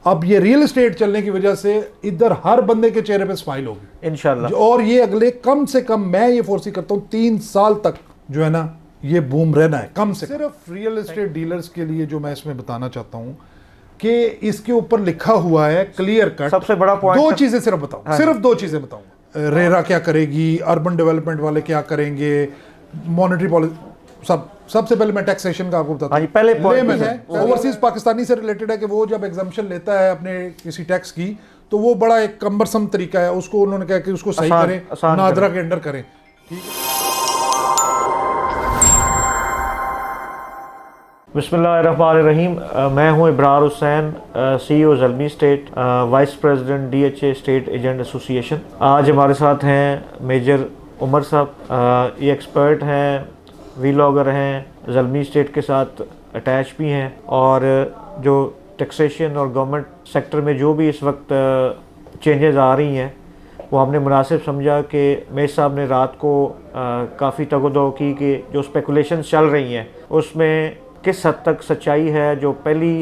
अब ये real estate चलने की वजह से इधर हर बंदे के चेहरे पे स्माइल होगी इंशाल्लाह। और ये अगले कम से कम मैं ये फोर्सी करता हूँ 3 साल तक जो है ना ये बूम रहना है कम से सिर्फ रियल एस्टेट डीलर्स के लिए। जो मैं इसमें बताना चाहता हूँ कि इसके ऊपर लिखा हुआ है क्लियर कट, सबसे बड़ा पॉइंट दो चीजें सिर्फ बताऊँ, हाँ सिर्फ 2 चीजें बताऊँ। रेरा क्या करेगी, अर्बन डेवलपमेंट वाले क्या करेंगे, मॉनेटरी पॉलिसी, सबसे पहले मैं टैक्सेशन का आपको बताता हूं। पहले लेमन है, ओवरसीज पाकिस्तानी से रिलेटेड है कि वो जब एग्जाम्पशन लेता है अपने किसी टैक्स की तो वो बड़ा एक कम्बरसम तरीका है, उसको उन्होंने कहा कि उसको सही करें, नादरा के अंडर करें। ठीक है। बिस्मिल्लाहिर्रहमानिर्रहीम। मैं हूं Ibrar Hussain, CEO Zalmi state, vice president DHA state agent association. आज हमारे साथ हैं मेजर उमर साहब, ये एक्सपर्ट हैं, वीलॉगर हैं, ज़ल्मी स्टेट के साथ अटैच भी हैं और जो टैक्सेशन और गवर्नमेंट सेक्टर में जो भी इस वक्त चेंजेस आ रही हैं वो हमने मुनासिब समझा कि मेजर साहब ने रात को काफ़ी तगदो की कि जो स्पेकुलेशन चल रही हैं उसमें किस हद तक सच्चाई है। जो पहली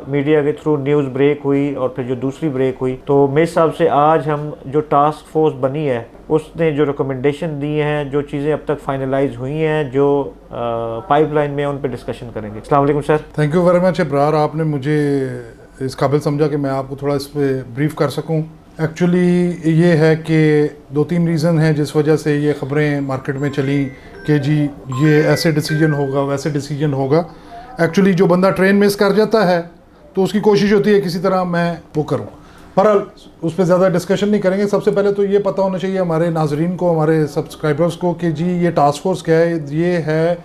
मीडिया के थ्रू न्यूज़ ब्रेक हुई और फिर जो दूसरी ब्रेक हुई, तो मेजर साहब से आज हम जो टास्क फोर्स बनी है उसने जो रिकमेंडेशन दिए हैं, जो चीज़ें अब तक फाइनलाइज हुई हैं, जो पाइपलाइन में उन पर डिस्कशन करेंगे। अस्सलाम वालेकुम sir. Thank you very much Ibrar, आपने मुझे इस काबिल समझा कि मैं आपको थोड़ा इस पर ब्रीफ कर सकूं। एक्चुअली ये है कि 2-3 रीज़न हैं जिस वजह से ये ख़बरें मार्केट में चली कि जी ये ऐसे डिसीजन होगा वैसे डिसीजन होगा। एक्चुअली जो बंदा ट्रेन मिस कर जाता है तो उसकी कोशिश होती है किसी तरह मैं वो करूं, पर उस पर ज़्यादा डिस्कशन नहीं करेंगे। सबसे पहले तो ये पता होना चाहिए हमारे नाजरीन को, हमारे सब्सक्राइबर्स को कि जी ये टास्क फोर्स क्या है। ये है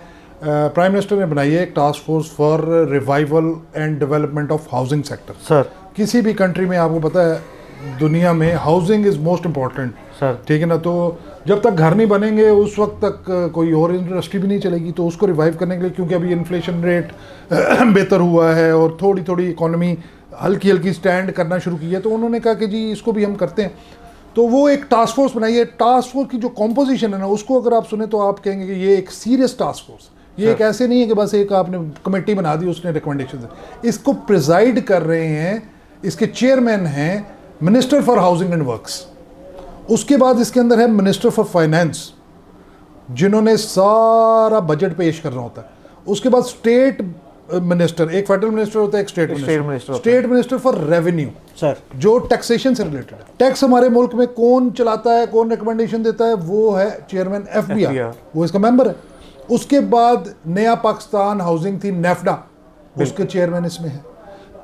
प्राइम मिनिस्टर ने बनाई है एक task force for revival and development of housing sector. Sir किसी भी कंट्री में आपको पता है दुनिया में housing is most important sir, ठीक है ना। तो जब तक घर नहीं बनेंगे उस वक्त तक कोई और इंडस्ट्री भी नहीं चलेगी। तो उसको रिवाइव करने के लिए, क्योंकि अभी इन्फ्लेशन रेट बेहतर हुआ है और थोड़ी थोड़ी इकोनॉमी हल्की हल्की स्टैंड करना शुरू की है, तो उन्होंने कहा कि जी इसको भी हम करते हैं। तो वो एक टास्क फोर्स बनाई है। टास्क फोर्स की जो कॉम्पोजिशन है ना, उसको अगर आप सुने तो आप कहेंगे कि ये एक सीरियस टास्क फोर्स, ये एक ऐसे नहीं है कि बस एक आपने कमेटी बना दी उसने रिकमेंडेशन। इसको प्रिजाइड कर रहे हैं, इसके चेयरमैन हैं minister for housing and works. उसके बाद इसके अंदर है मिनिस्टर फॉर फाइनेंस, जिन्होंने सारा बजट पेश करना होता है। उसके बाद स्टेट मिनिस्टर, एक फेडरल मिनिस्टर होता है, एक state minister. State minister for revenue sir, जो टैक्सेशन से रिलेटेड है। टैक्स हमारे मुल्क में कौन चलाता है, कौन रिकमेंडेशन देता है, वो है चेयरमैन FBI, वो इसका मेंबर है। उसके बाद नया पाकिस्तान हाउसिंग थी, नेफ्डा, उसके चेयरमैन इसमें है।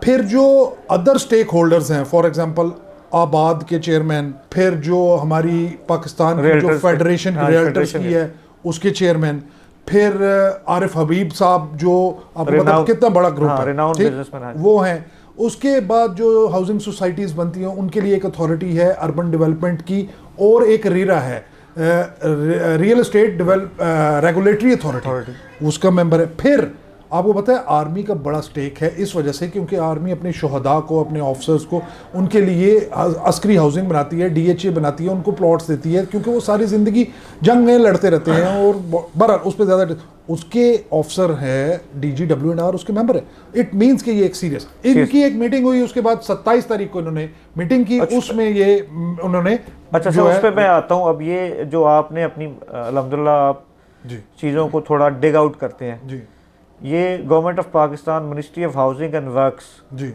फिर जो अदर स्टेक होल्डर्स हैं, फॉर एग्जांपल आबाद के चेयरमैन, फिर जो हमारी पाकिस्तान की जो फेडरेशन की रियल्टर्स की है उसके चेयरमैन, फिर आरिफ हबीब साहब जो आपको पता है कितना बड़ा ग्रुप है, वो हैं। उसके बाद जो हाउसिंग सोसाइटीज़ बनती हैं उनके लिए एक अथॉरिटी है अर्बन डेवलपमेंट की, और एक रीरा है रियल एस्टेट रेगुलेटरी अथॉरिटी, उसका मेंबर है। फिर आपको पता है आर्मी का बड़ा स्टेक है इस वजह से क्योंकि आर्मी अपने शहदा को, अपने ऑफिसर्स को, उनके लिए अस्करी हाउसिंग बनाती है, DHA बनाती है, उनको प्लॉट्स देती है, क्योंकि वो सारी ज़िंदगी जंग में लड़ते रहते हैं। और बहरहाल उस पर ज़्यादा उसके ऑफिसर है DGWNR, उसके मेंबर है। इट मीन्स कि ये एक सीरियस। इनकी एक मीटिंग हुई, उसके बाद 27 तारीख को इन्होंने मीटिंग की। अच्छा, उसमें ये उन्होंने अच्छा सर, उस पर मैं आता हूँ। अब ये जो आपने अपनी अल्हम्दुलिल्लाह आप चीज़ों को थोड़ा डिग आउट करते हैं जी। ये government of Pakistan, ministry of housing and works जी,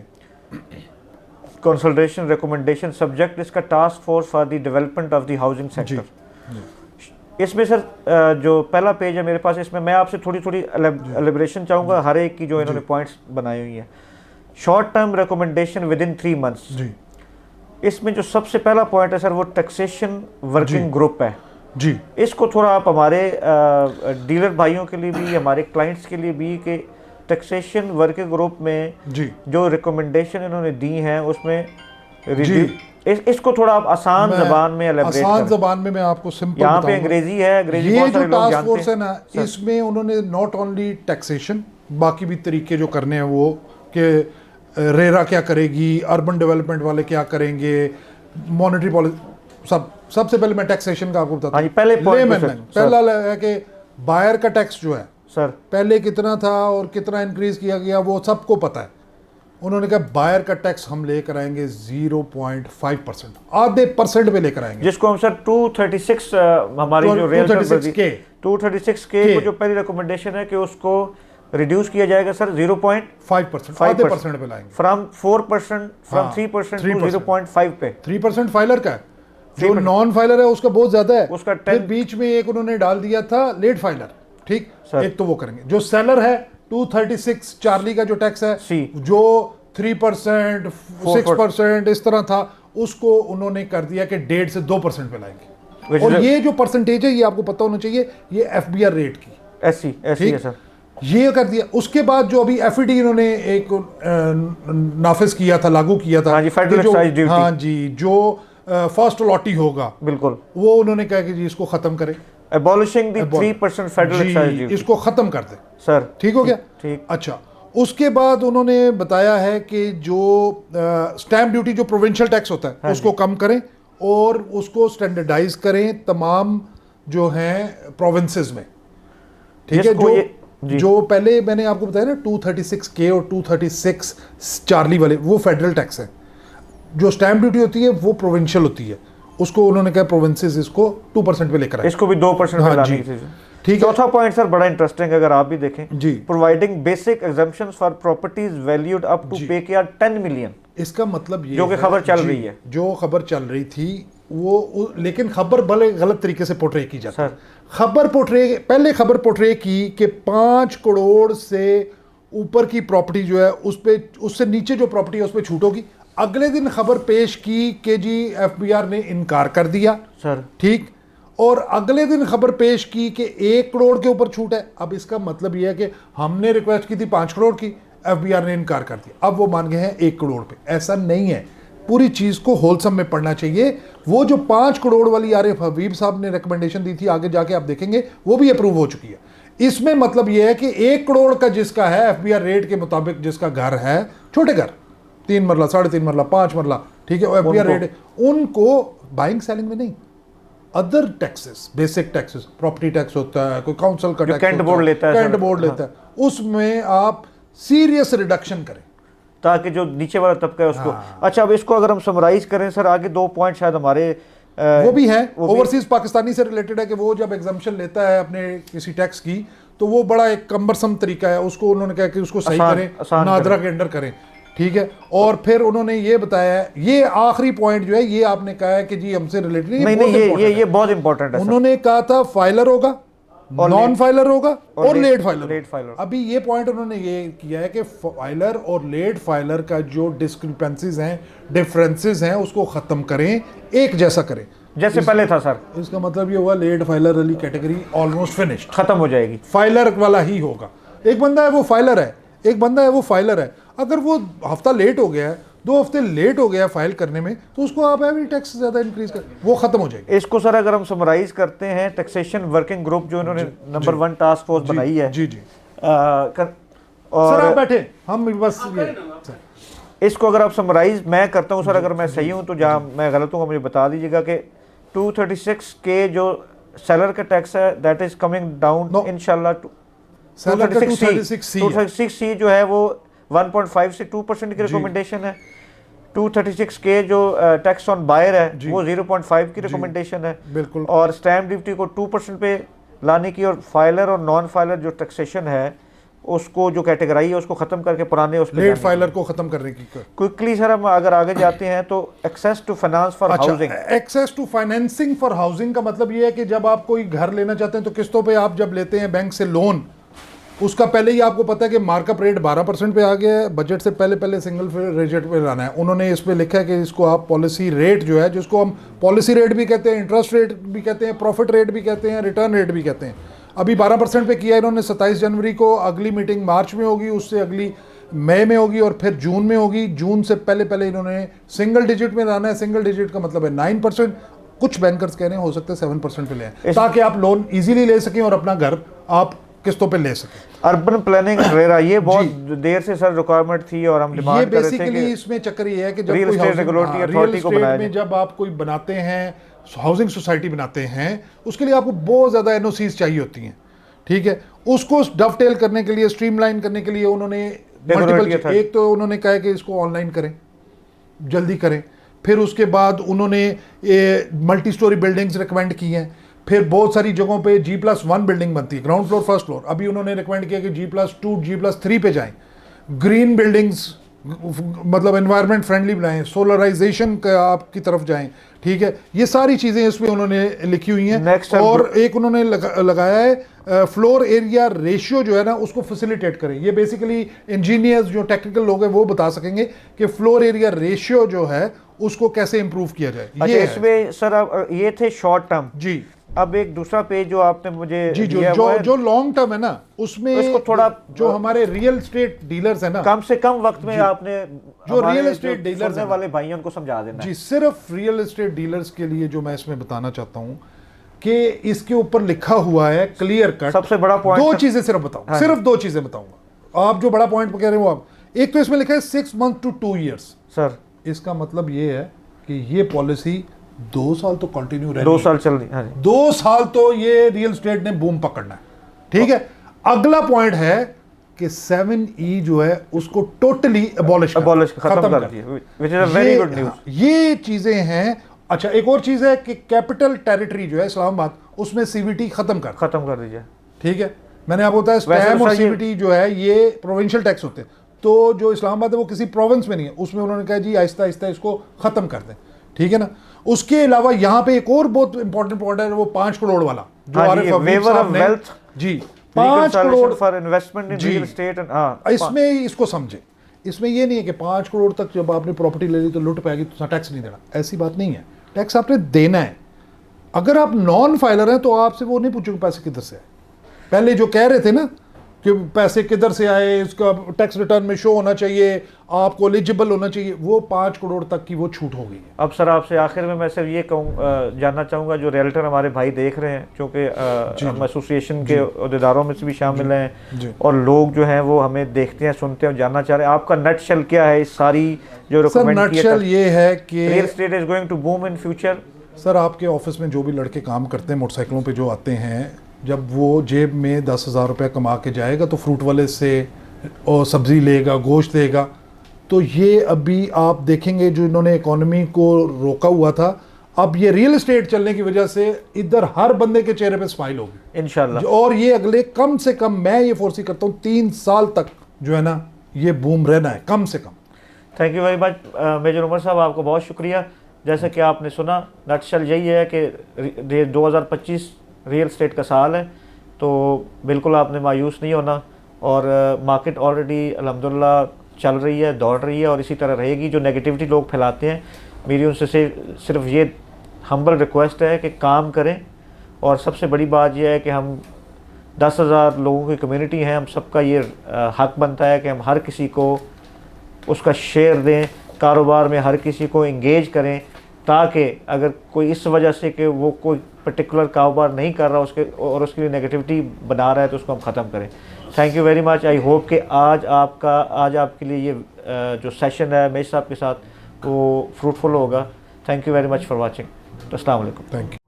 कंसल्टेशन रिकमेंडेशन सब्जेक्ट इसका task force for the development of the housing sector. इसमें सर जो पहला पेज है मेरे पास, इसमें मैं आपसे थोड़ी थोड़ी एलिब्रेशन चाहूँगा हर एक की जो इन्होंने पॉइंट्स बनाई हुई हैं। Short term recommendation within 3 months जी। इसमें जो सबसे पहला पॉइंट है सर वो टैक्सेशन वर्किंग ग्रुप है जी। इसको थोड़ा आप हमारे डीलर भाइयों के लिए भी, हमारे क्लाइंट्स के लिए भी, कि टैक्सेशन वर्किंग ग्रुप में जी जो रिकमेंडेशन इन्होंने दी हैं उसमें इसको थोड़ा आप आसान ज़बान में एलैबोरेट आसान ज़बान में मैं आपको सिंपल यहाँ पे अंग्रेजी है, अंग्रेजी ये जो टास्क फोर्स है ना, इसमें उन्होंने नॉट ओनली टैक्सेशन, बाकी भी तरीके जो करने हैं वो, कि रेरा क्या करेगी, अर्बन डेवलपमेंट वाले क्या करेंगे, मॉनेटरी पॉलिसी, सबसे पहले मैं टैक्सेशन का आपको बताता हूँ। पहला है कि बायर का टैक्स जो है सर पहले कितना था और कितना इंक्रीज किया गया वो सबको पता है। उन्होंने कहा बायर का टैक्स हम लेकर आएंगे 0.5%, आधे परसेंट पे लेकर आएंगे, जिसको हम सर 236 हमारी जो रेल 236K 236K को जो पहली रिकमेंडेशन है कि उसको रिड्यूस किया जाएगा सर 0.5% आधे परसेंट पे लाएंगे, फ्रॉम 4% फ्रॉम 3% टू 0.5 पे। 3% फाइलर का है, जो नॉन फाइलर है उसका बहुत ज्यादा है, उसका फिर बीच में एक उन्होंने डाल दिया था लेट फाइलर, ठीक सर। एक तो वो करेंगे। जो सेलर है 236 चार्ली का जो टैक्स है सी जो 3% 6% इस तरह था, उसको उन्होंने कर दिया कि 1.5 से 2% पे लाएंगे। और ये जो परसेंटेज है ये आपको पता होना चाहिए, ये एफबीआर रेट की ऐसी है सर, ये कर दिया। उसके बाद जो अभी एफईडी इन्होंने एक नाफिज किया था, लागू किया था, हाँ जी, फेडरल एक्साइज ड्यूटी, हाँ जी, जो फर्स्ट लॉटी होगा, बिल्कुल, वो उन्होंने कहा कि जी इसको खत्म करें, abolishing the 3% federal excise duty, इसको खत्म कर दे सर। ठीक हो गया, ठीक। अच्छा, उसके बाद उन्होंने बताया है कि जो स्टैम्प ड्यूटी जो प्रोविंशियल टैक्स होता है, हाँ उसको कम करें और उसको स्टैंडर्डाइज करें तमाम जो हैं प्रोविंसेस में, ठीक है। जो पहले मैंने आपको बताया ना 236K और 236 चार्ली वाले, वो फेडरल टैक्स है। जो स्टैम्प ड्यूटी होती है वो प्रोविंशियल होती है, उसको उन्होंने कहा प्रोविंसेस इसको 2% पे लेकर आए, इसको भी 2% पे लाने की। ठीक है। चौथा पॉइंट सर बड़ा इंटरेस्टिंग है, अगर आप भी देखें जी, providing basic exemptions for properties valued up to पे के 10 मिलियन। इसका मतलब ये जो कि खबर चल रही है, जो खबर चल रही थी वो, लेकिन खबर भले गलत तरीके से पोर्ट्रे की जाती है। खबर पोर्ट्रे की कि 5 करोड़ से ऊपर की प्रॉपर्टी जो है उस पे, उससे नीचे जो प्रॉपर्टी है उस पे छूट होगी। अगले दिन खबर पेश की कि जी एफबीआर ने इनकार कर दिया सर, ठीक, और अगले दिन खबर पेश की कि 1 करोड़ के ऊपर छूट है। अब इसका मतलब यह है कि हमने रिक्वेस्ट की थी 5 करोड़ की, एफबीआर ने इनकार कर दिया, अब वो मान गए हैं 1 करोड़ पे। ऐसा नहीं है, पूरी चीज को होलसम में पढ़ना चाहिए। वो जो 5 करोड़ वाली आरिफ हबीब साहब ने रिकमेंडेशन दी थी, आगे जाके आप देखेंगे वो भी अप्रूव हो चुकी है। इसमें मतलब यह है कि 1 करोड़ का जिसका है एफबीआर रेट के मुताबिक, जिसका घर है, छोटे घर 3 मरला 3.5 मरला 5 मरला, ठीक है, एफबीआर रेट, उनको बाइंग सेलिंग में नहीं, other taxes, basic taxes, property tax होता है, कोई काउंसिल का टैक्स, कैंट बोर्ड लेता है, उसमें आप सीरियस रिडक्शन करें ताकि जो नीचे वाला तबका है उसको। अच्छा, अब इसको अगर हम समराइज करें सर, आगे 2 पॉइंट शायद हमारे वो भी है, ओवरसीज पाकिस्तानी से रिलेटेड है कि वो जब एग्जाम्पशन लेता है अपने किसी टैक्स की, तो वो बड़ा एक कम्बरसम तरीका है, उसको उन्होंने कहा कि उसको सही करें, नादरा के अंडर करें, ठीक है। और फिर उन्होंने ये बताया है, ये आखिरी पॉइंट जो है ये आपने कहा है कि जी हमसे रिलेटेड नहीं, ये बहुत इंपॉर्टेंट है। उन्होंने कहा था फाइलर होगा, नॉन फाइलर होगा और लेट फाइलर। अभी ये पॉइंट उन्होंने ये किया है कि फाइलर और लेट फाइलर का जो डिस्क्रिपेंसीज हैं, डिफरेंसेस हैं, उसको खत्म करें, एक जैसा करें जैसे पहले था सर। इसका मतलब ये हुआ लेट फाइलर वाली कैटेगरी ऑलमोस्ट फिनिश्ड, खत्म हो जाएगी, फाइलर वाला ही होगा। एक बंदा है वो फाइलर है, एक बंदा है वो फाइलर है, अगर वो हफ्ता लेट हो गया है, 2 हफ्ते लेट हो गया फाइल करने में, तो उसको आप एवरी टैक्स ज्यादा इंक्रीज कर, वो खत्म हो जाएगी। इसको सर अगर हम समराइज करते हैं, टैक्सेशन वर्किंग ग्रुप जो इन्होंने नंबर 1 टास्क फोर्स बनाई है, जी जी, और सर आप बैठे, हम बस ये इसको अगर आप समराइज मैं करता हूँ सर, अगर मैं सही हूँ तो जहाँ मैं गलत हूँ मुझे बता दीजिएगा कि 236K जो सेलर का टैक्स है दैट इज कमिंग डाउन इंशाल्लाह। 236C जो है वो 1.5 से 2% की रिकमेंडेशन है। 236K जो टैक्स ऑन बायर है वो 0.5 की रिकमेंडेशन है, बिल्कुल, और स्टैम्प ड्यूटी को 2% पे लाने की, और फाइलर और नॉन फाइलर जो टैक्सेशन है उसको जो कैटेगरी है उसको खत्म करके पुराने उस लेट फाइलर को खत्म करने की। क्विकली सर हम अगर आगे जाते हैं तो access to finance for housing. Access to financing for housing का मतलब ये है कि जब आप कोई घर लेना चाहते हैं तो किस्तों पे आप जब लेते हैं बैंक से लोन, उसका पहले ही आपको पता है कि मार्कअप रेट 12% पे आ गया है, बजट से पहले सिंगल रेट पे लाना है। उन्होंने इस पे लिखा है कि इसको आप पॉलिसी रेट जो है, जिसको हम पॉलिसी रेट भी कहते हैं, इंटरेस्ट रेट भी कहते हैं, प्रॉफिट रेट भी कहते हैं, रिटर्न रेट भी कहते हैं, अभी 12% पे किया इन्होंने 27 जनवरी को। अगली मीटिंग मार्च में होगी, उससे अगली मई में होगी और फिर जून में होगी। जून से पहले इन्होंने सिंगल डिजिट में लाना है। सिंगल डिजिट का मतलब है 9%, कुछ बैंकर्स कह रहे हैं हो सकता है 7% पे लें, ताकि आप लोन इजीली ले सकें और अपना घर आप किस्तों पे ले सकें। अर्बन प्लानिंग रेरा ये बहुत देर से सर रिक्वायरमेंट थी और हम डिमांड कर रहे थे। बेसिकली इसमें चक्कर ये है कि जब रियल एस्टेट रेगुलेटरी अथॉरिटी को बनाया में जब आप कोई बनाते हैं, हाउसिंग सोसाइटी बनाते हैं, उसके लिए आपको बहुत ज़्यादा एनओसीज चाहिए होती हैं, ठीक है। उसको डवटेल करने के लिए, स्ट्रीमलाइन करने के लिए उन्होंने मल्टीपल, एक तो उन्होंने कहा है कि इसको ऑनलाइन करें, जल्दी करें, फिर उसके बाद उन्होंने मल्टी स्टोरी बिल्डिंग्स रिकमेंड की हैं, फिर बहुत सारी जगहों पे G+1 बिल्डिंग बनती है, ग्राउंड फ्लोर फर्स्ट फ्लोर, अभी उन्होंने रिकमेंड किया कि G+2 G+3 पे जाएं, ग्रीन बिल्डिंग्स मतलब एनवायरनमेंट फ्रेंडली बनाएं, सोलराइजेशन का आपकी तरफ जाएं, ठीक है, ये सारी चीज़ें इसमें उन्होंने लिखी हुई हैं। और एक उन्होंने लगाया है फ्लोर एरिया रेशियो जो है ना उसको फैसिलिटेट करें। ये बेसिकली इंजीनियर्स जो टेक्निकल लोग हैं वो बता सकेंगे कि फ्लोर एरिया रेशियो जो है उसको कैसे इंप्रूव किया जाए। अच्छा, ये इसमें सर अब ये थे शॉर्ट टर्म जी। अब एक दूसरा पेज जो आपने मुझे जी जो लॉन्ग टर्म है ना उसमें इसको थोड़ा जो हमारे रियल एस्टेट डीलर्स है ना, कम से कम वक्त में आपने जो रियल एस्टेट डीलर्स वाले भाइयों को समझा देना जी, सिर्फ रियल एस्टेट डीलर्स के लिए जो मैं इसमें बताना चाहता हूँ कि इसके ऊपर लिखा हुआ है क्लियर कट। सबसे बड़ा पॉइंट दो चीजें सिर्फ बताऊंगा, सिर्फ दो चीजें बताऊंगा। आप जो बड़ा पॉइंट कह रहे हो आप, एक तो इसमें लिखा है 6 months to 2 years। सर इसका मतलब ये है कि ये पॉलिसी 2 साल तो कंटिन्यू रहेगी, 2 साल चल रही है, 2 साल तो ये रियल एस्टेट ने बूम पकड़ना है, ठीक है। अगला पॉइंट है कि 7E जो है उसको टोटली अबॉलिश खत्म कर दिया, which is a very good news. ये चीजें हैं। अच्छा, एक और चीज है कि कैपिटल टेरिटरी जो है इस्लामाबाद, उसमें CVT खत्म कर दीजिए, ठीक है। मैंने आपको बताया स्टैम्प और CVT जो है ये प्रोविंशियल टैक्स होते हैं, तो जो इस्लामाबाद है वो किसी प्रोविंस में नहीं है, उसमें उन्होंने कहा जी आहिस्ता आहिस्ता इसको खत्म कर दें, ठीक है ना। उसके अलावा यहाँ पे एक और बहुत इंपॉर्टेंट पॉइंट है, वो 5 करोड़ वाला जो आरिफ हबीब साहब ने जी 5 crore for investment in real estate and इसमें इसको समझे। इसमें ये नहीं है कि 5 करोड़ तक जब आपने प्रॉपर्टी ले ली तो लुट पाएगी तो टैक्स नहीं देना, ऐसी बात नहीं है, टैक्स आपने देना है। अगर आप नॉन फाइलर हैं तो आपसे वो नहीं पूछोगे पैसे किधर से आए। पहले जो कह रहे थे ना कि पैसे किधर से आए, इसका टैक्स रिटर्न में शो होना चाहिए, आपको एलिजिबल होना चाहिए, वो 5 करोड़ तक की वो छूट हो गई है। अब सर आपसे आखिर में मैं सिर्फ ये जानना चाहूँगा, जो रियल्टर हमारे भाई देख रहे हैं, क्योंकि हम एसोसिएशन के अहदेदारों में से भी शामिल हैं और लोग जो हैं वो हमें देखते हैं, सुनते हैं, जानना चाह रहे हैं आपका नटशेल क्या है इस सारी जो रिकमेंड नटशेल ये है कि real estate is going to boom in future. Sir आपके ऑफिस में जो भी लड़के काम करते हैं मोटरसाइकिलों पे जो आते हैं, जब वो जेब में 10,000 रुपये कमा के जाएगा तो फ्रूट वाले से और सब्ज़ी लेगा, गोश्त लेगा, तो ये अभी आप देखेंगे जो इन्होंने इकोनॉमी को रोका हुआ था, अब ये रियल एस्टेट चलने की वजह से इधर हर बंदे के चेहरे पे स्माइल होगी इंशाल्लाह। और ये अगले कम से कम मैं ये फोर्सी करता हूँ 3 साल तक जो है ना ये बूम रहना है कम से कम। Thank you very much major Umar sahab, आपको बहुत शुक्रिया। जैसे कि आपने सुना, नटशेल यही है कि 2025 रियल एस्टेट का साल है, तो बिल्कुल आपने मायूस नहीं होना और मार्केट ऑलरेडी अल्हम्दुलिल्लाह चल रही है, दौड़ रही है और इसी तरह रहेगी। जो नेगेटिविटी लोग फैलाते हैं, मेरी उनसे सिर्फ ये हम्बल रिक्वेस्ट है कि काम करें। और सबसे बड़ी बात यह है कि हम 10,000 लोगों की कम्युनिटी हैं, हम सबका ये हक बनता है कि हम हर किसी को उसका शेयर दें, कारोबार में हर किसी को इंगेज करें, ताकि अगर कोई इस वजह से कि वो कोई पर्टिकुलर कारोबार नहीं कर रहा उसके लिए नेगेटिविटी बना रहा है तो उसको हम ख़त्म करें। Thank you very much. I hope कि आज आपके लिए ये जो सेशन है मेजर साहब के साथ वो फ्रूटफुल होगा। Thank you very much for watching. अस्सलाम वालेकुम। Thank you.